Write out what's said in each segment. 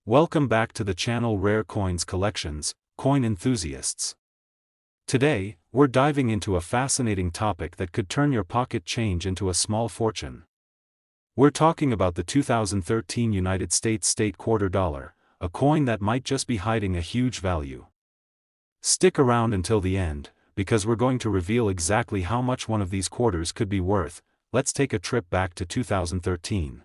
Welcome back to the channel Rare Coins Collections, Coin Enthusiasts. Today, we're diving into a fascinating topic that could turn your pocket change into a small fortune. We're talking about the 2013 United States state quarter dollar, a coin that might just be hiding a huge value. Stick around until the end, because we're going to reveal exactly how much one of these quarters could be worth. Let's take a trip back to 2013.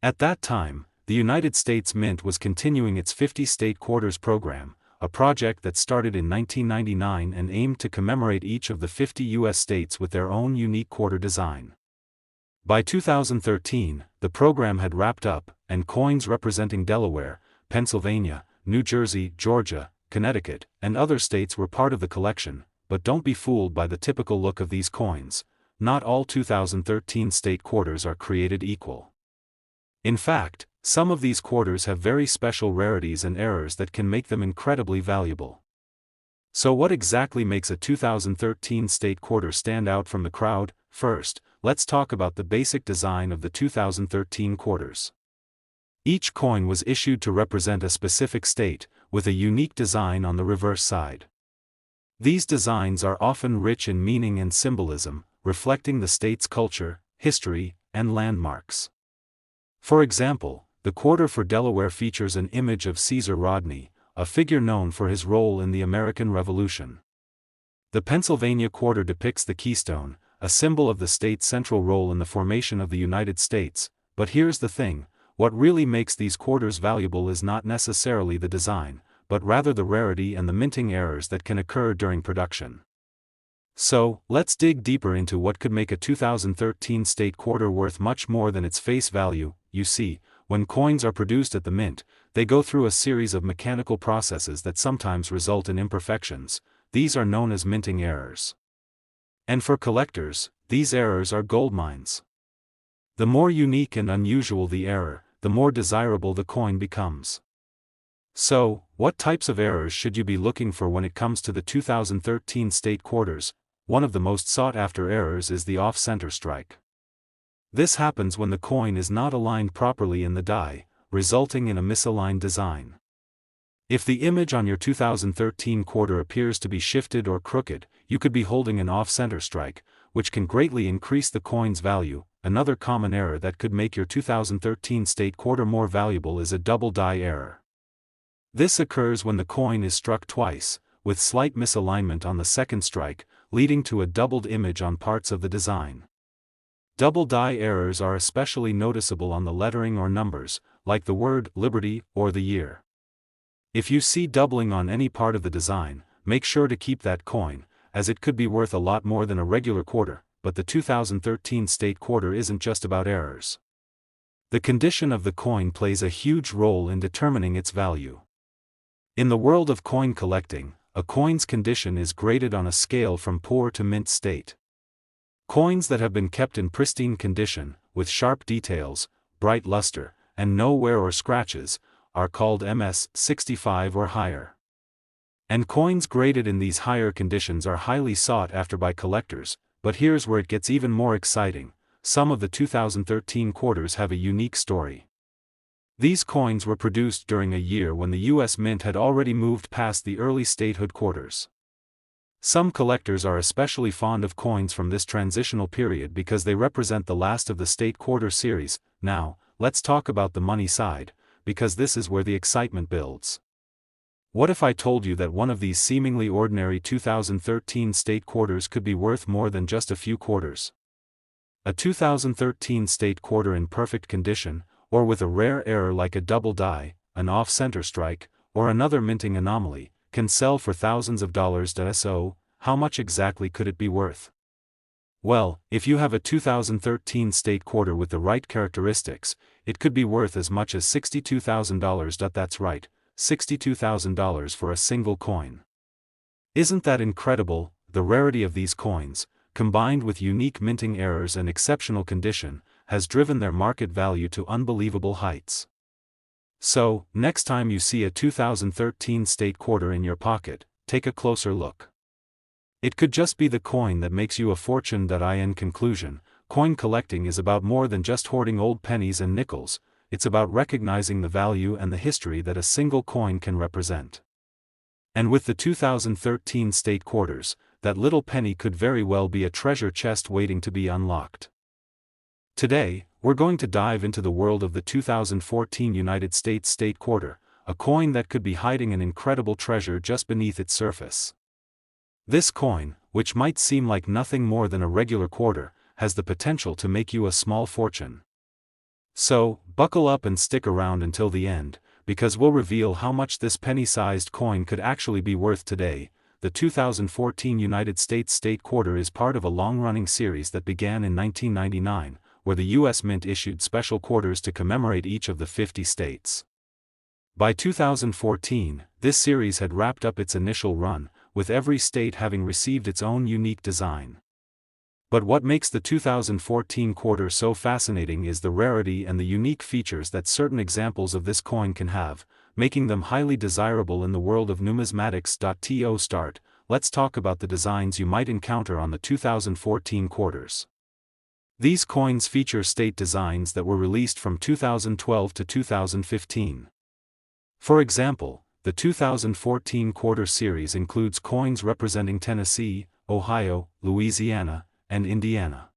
At that time, the United States Mint was continuing its 50 state quarters program, a project that started in 1999 and aimed to commemorate each of the 50 U.S. states with their own unique quarter design. By 2013, the program had wrapped up, and coins representing Delaware, Pennsylvania, New Jersey, Georgia, Connecticut, and other states were part of the collection. But don't be fooled by the typical look of these coins. Not all 2013 state quarters are created equal. In fact, some of these quarters have very special rarities and errors that can make them incredibly valuable. So what exactly makes a 2013 state quarter stand out from the crowd? First, let's talk about the basic design of the 2013 quarters. Each coin was issued to represent a specific state, with a unique design on the reverse side. These designs are often rich in meaning and symbolism, reflecting the state's culture, history, and landmarks. For example, the quarter for Delaware features an image of Caesar Rodney, a figure known for his role in the American Revolution. The Pennsylvania quarter depicts the Keystone, a symbol of the state's central role in the formation of the United States. But here's the thing, what really makes these quarters valuable is not necessarily the design, but rather the rarity and the minting errors that can occur during production. So, let's dig deeper into what could make a 2013 state quarter worth much more than its face value. You see, when coins are produced at the mint, they go through a series of mechanical processes that sometimes result in imperfections. These are known as minting errors. And for collectors, these errors are gold mines. The more unique and unusual the error, the more desirable the coin becomes. So, what types of errors should you be looking for when it comes to the 2013 state quarters? One of the most sought-after errors is the off-center strike. This happens when the coin is not aligned properly in the die, resulting in a misaligned design. If the image on your 2013 quarter appears to be shifted or crooked, you could be holding an off-center strike, which can greatly increase the coin's value. Another common error that could make your 2013 state quarter more valuable is a double die error. This occurs when the coin is struck twice, with slight misalignment on the second strike, leading to a doubled image on parts of the design. Double die errors are especially noticeable on the lettering or numbers, like the word Liberty or the year. If you see doubling on any part of the design, make sure to keep that coin, as it could be worth a lot more than a regular quarter. But the 2013 state quarter isn't just about errors. The condition of the coin plays a huge role in determining its value. In the world of coin collecting, a coin's condition is graded on a scale from poor to mint state. Coins that have been kept in pristine condition, with sharp details, bright luster, and no wear or scratches, are called MS 65 or higher. And coins graded in these higher conditions are highly sought after by collectors. But here's where it gets even more exciting. Some of the 2013 quarters have a unique story. These coins were produced during a year when the U.S. Mint had already moved past the early statehood quarters. Some collectors are especially fond of coins from this transitional period because they represent the last of the state quarter series. Now, let's talk about the money side, because this is where the excitement builds. What if I told you that one of these seemingly ordinary 2013 state quarters could be worth more than just a few quarters? A 2013 state quarter in perfect condition, or with a rare error like a double die, an off-center strike, or another minting anomaly, can sell for thousands of dollars. So, how much exactly could it be worth? Well, if you have a 2013 state quarter with the right characteristics, it could be worth as much as $62,000. That's right, $62,000 for a single coin. Isn't that incredible? The rarity of these coins, combined with unique minting errors and exceptional condition, has driven their market value to unbelievable heights. So, next time you see a 2013 state quarter in your pocket, take a closer look. It could just be the coin that makes you a fortune. In conclusion, coin collecting is about more than just hoarding old pennies and nickels. it's about recognizing the value and the history that a single coin can represent. And with the 2013 state quarters, that little penny could very well be a treasure chest waiting to be unlocked. Today, we're going to dive into the world of the 2014 United States state quarter, a coin that could be hiding an incredible treasure just beneath its surface. This coin, which might seem like nothing more than a regular quarter, has the potential to make you a small fortune. So, buckle up and stick around until the end, because we'll reveal how much this penny-sized coin could actually be worth today. The 2014 United States state quarter is part of a long-running series that began in 1999, where the U.S. Mint issued special quarters to commemorate each of the 50 states. By 2014, this series had wrapped up its initial run, with every state having received its own unique design. But what makes the 2014 quarter so fascinating is the rarity and the unique features that certain examples of this coin can have, making them highly desirable in the world of numismatics. To start, let's talk about the designs you might encounter on the 2014 quarters. These coins feature state designs that were released from 2012 to 2015. For example, the 2014 quarter series includes coins representing Tennessee, Ohio, Louisiana, and Indiana.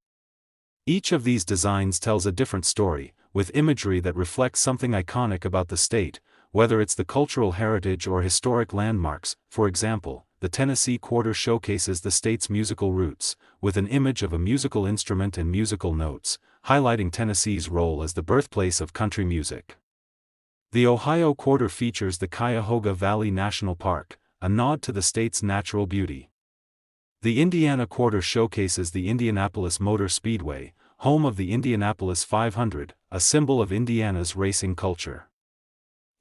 Each of these designs tells a different story, with imagery that reflects something iconic about the state, whether it's the cultural heritage or historic landmarks. For example, the Tennessee quarter showcases the state's musical roots, with an image of a musical instrument and musical notes, highlighting Tennessee's role as the birthplace of country music. The Ohio quarter features the Cuyahoga Valley National Park, a nod to the state's natural beauty. The Indiana quarter showcases the Indianapolis Motor Speedway, home of the Indianapolis 500, a symbol of Indiana's racing culture.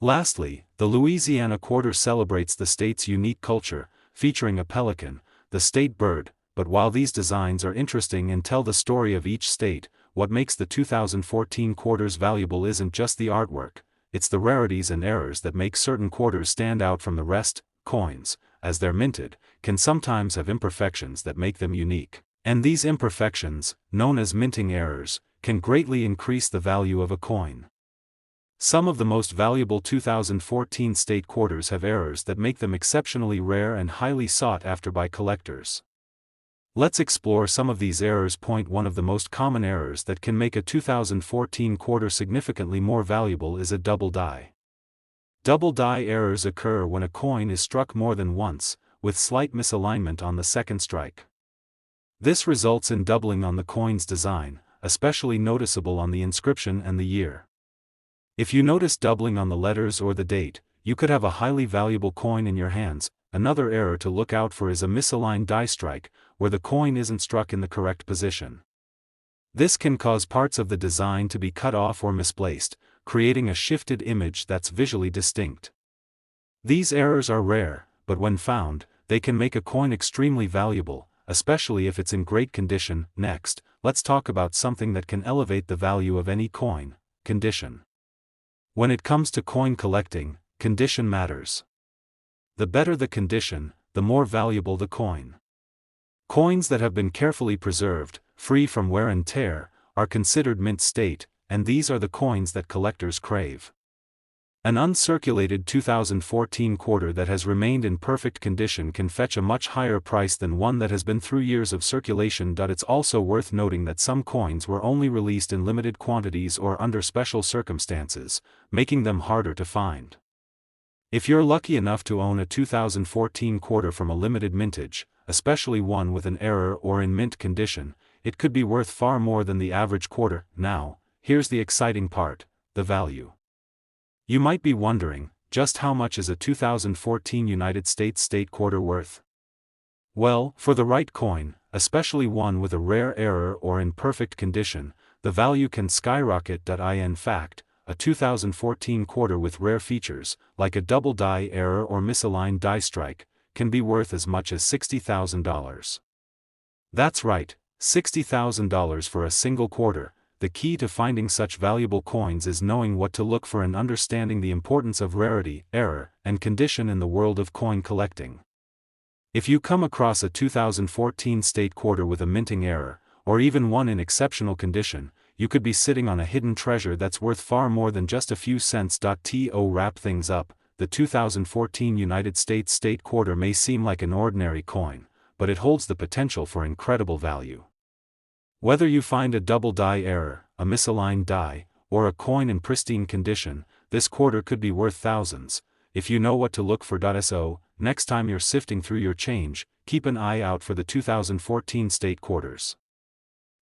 Lastly, the Louisiana quarter celebrates the state's unique culture, featuring a pelican, the state bird. But while these designs are interesting and tell the story of each state, what makes the 2014 quarters valuable isn't just the artwork. It's the rarities and errors that make certain quarters stand out from the rest. Coins, as they're minted, can sometimes have imperfections that make them unique. And these imperfections, known as minting errors, can greatly increase the value of a coin. Some of the most valuable 2014 state quarters have errors that make them exceptionally rare and highly sought after by collectors. Let's explore some of these errors. Point 1. Of the most common errors that can make a 2014 quarter significantly more valuable is a double die. Double die errors occur when a coin is struck more than once, with slight misalignment on the second strike. This results in doubling on the coin's design, especially noticeable on the inscription and the year. If you notice doubling on the letters or the date, you could have a highly valuable coin in your hands. Another error to look out for is a misaligned die strike, where the coin isn't struck in the correct position. This can cause parts of the design to be cut off or misplaced, creating a shifted image that's visually distinct. These errors are rare, but when found, they can make a coin extremely valuable, especially if it's in great condition. Next, let's talk about something that can elevate the value of any coin: condition. When it comes to coin collecting, condition matters. The better the condition, the more valuable the coin. Coins that have been carefully preserved, free from wear and tear, are considered mint state, and these are the coins that collectors crave. An uncirculated 2014 quarter that has remained in perfect condition can fetch a much higher price than one that has been through years of circulation. It's also worth noting that some coins were only released in limited quantities or under special circumstances, making them harder to find. If you're lucky enough to own a 2014 quarter from a limited mintage, especially one with an error or in mint condition, it could be worth far more than the average quarter. Now, here's the exciting part: the value. You might be wondering, just how much is a 2014 United States state quarter worth? Well, for the right coin, especially one with a rare error or in perfect condition, the value can skyrocket. In fact, a 2014 quarter with rare features, like a double die error or misaligned die strike, can be worth as much as $60,000. That's right, $60,000 for a single quarter. The key to finding such valuable coins is knowing what to look for and understanding the importance of rarity, error, and condition in the world of coin collecting. If you come across a 2014 state quarter with a minting error, or even one in exceptional condition, you could be sitting on a hidden treasure that's worth far more than just a few cents. To wrap things up, the 2014 United States State Quarter may seem like an ordinary coin, but it holds the potential for incredible value. Whether you find a double die error, a misaligned die, or a coin in pristine condition, this quarter could be worth thousands, if you know what to look for. So, next time you're sifting through your change, keep an eye out for the 2014 state quarters.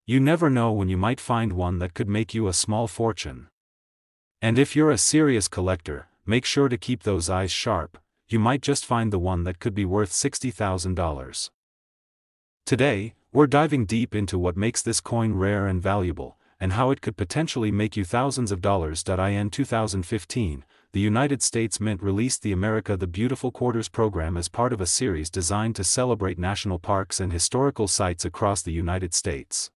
You never know when you might find one that could make you a small fortune. And if you're a serious collector, make sure to keep those eyes sharp, you might just find the one that could be worth $60,000. Today, we're diving deep into what makes this coin rare and valuable, and how it could potentially make you thousands of dollars. In 2015, the United States Mint released the America the Beautiful Quarters program as part of a series designed to celebrate national parks and historical sites across the United States.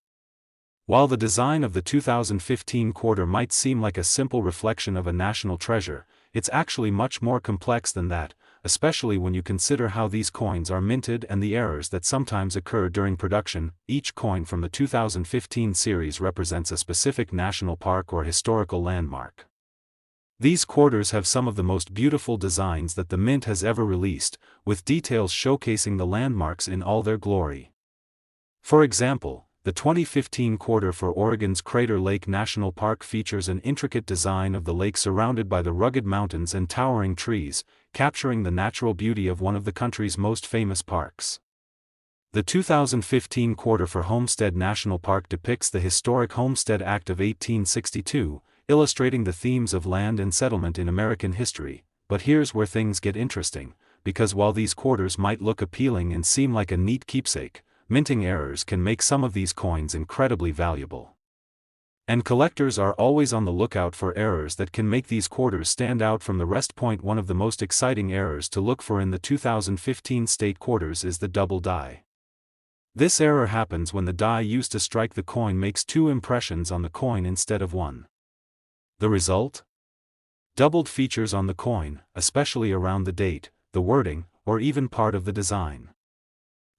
While the design of the 2015 quarter might seem like a simple reflection of a national treasure, it's actually much more complex than that, especially when you consider how these coins are minted and the errors that sometimes occur during production. Each coin from the 2015 series represents a specific national park or historical landmark. These quarters have some of the most beautiful designs that the Mint has ever released, with details showcasing the landmarks in all their glory. For example, the 2015 quarter for Oregon's Crater Lake National Park features an intricate design of the lake surrounded by the rugged mountains and towering trees, capturing the natural beauty of one of the country's most famous parks. The 2015 quarter for Homestead National Park depicts the historic Homestead Act of 1862, illustrating the themes of land and settlement in American history. But here's where things get interesting, because while these quarters might look appealing and seem like a neat keepsake, minting errors can make some of these coins incredibly valuable. And collectors are always on the lookout for errors that can make these quarters stand out from the rest. One of the most exciting errors to look for in the 2015 state quarters is the double die. This error happens when the die used to strike the coin makes two impressions on the coin instead of one. The result? Doubled features on the coin, especially around the date, the wording, or even part of the design.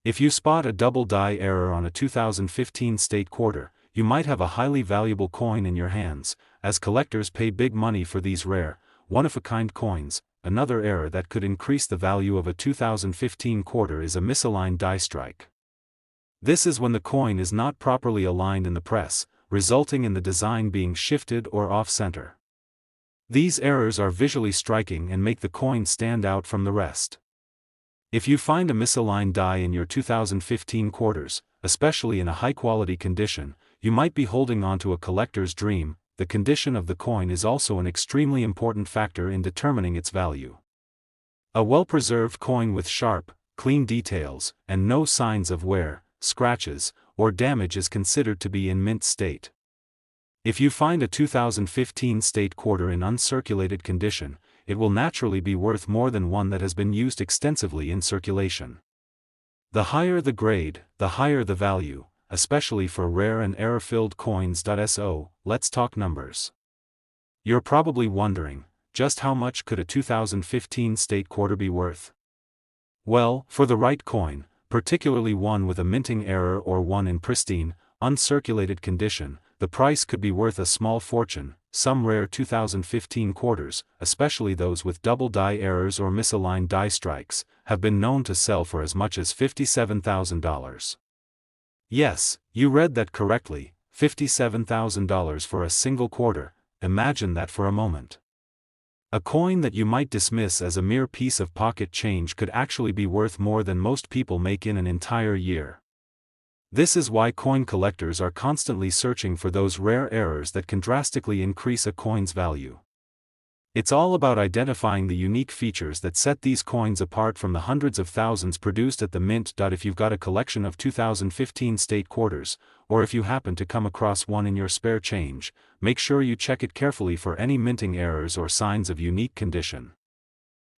If you spot a double die error on a 2015 state quarter, you might have a highly valuable coin in your hands, as collectors pay big money for these rare, one-of-a-kind coins. Another error that could increase the value of a 2015 quarter is a misaligned die strike. This is when the coin is not properly aligned in the press, resulting in the design being shifted or off-center. These errors are visually striking and make the coin stand out from the rest. If you find a misaligned die in your 2015 quarters, especially in a high-quality condition, you might be holding on to a collector's dream. The condition of the coin is also an extremely important factor in determining its value. A well-preserved coin with sharp, clean details, and no signs of wear, scratches, or damage is considered to be in mint state. If you find a 2015 state quarter in uncirculated condition, it will naturally be worth more than one that has been used extensively in circulation. The higher the grade, the higher the value, especially for rare and error-filled coins. So, let's talk numbers. You're probably wondering, just how much could a 2015 state quarter be worth? Well, for the right coin, particularly one with a minting error or one in pristine, uncirculated condition, the price could be worth a small fortune. Some rare 2015 quarters, especially those with double die errors or misaligned die strikes, have been known to sell for as much as $57,000. Yes, you read that correctly, $57,000 for a single quarter. Imagine that for a moment. A coin that you might dismiss as a mere piece of pocket change could actually be worth more than most people make in an entire year. This is why coin collectors are constantly searching for those rare errors that can drastically increase a coin's value. It's all about identifying the unique features that set these coins apart from the hundreds of thousands produced at the mint. If you've got a collection of 2015 state quarters, or if you happen to come across one in your spare change, make sure you check it carefully for any minting errors or signs of unique condition.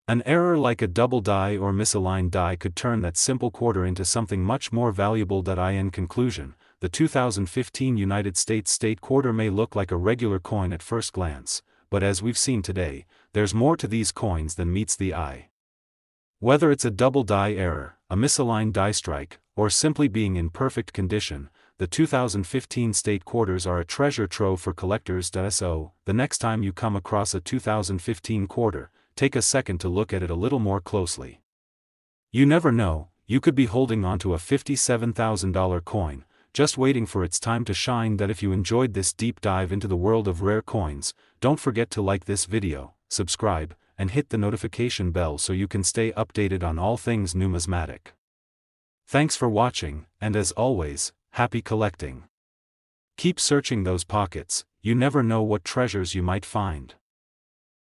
An error like a double die or misaligned die could turn that simple quarter into something much more valuable. In conclusion, the 2015 United States state quarter may look like a regular coin at first glance, but as we've seen today, there's more to these coins than meets the eye. Whether it's a double die error, a misaligned die strike, or simply being in perfect condition, the 2015 state quarters are a treasure trove for collectors. So, the next time you come across a 2015 quarter, take a second to look at it a little more closely. You never know, you could be holding onto a $57,000 coin, just waiting for its time to shine. If you enjoyed this deep dive into the world of rare coins, don't forget to like this video, subscribe, and hit the notification bell so you can stay updated on all things numismatic. Thanks for watching, and as always, happy collecting. Keep searching those pockets, you never know what treasures you might find.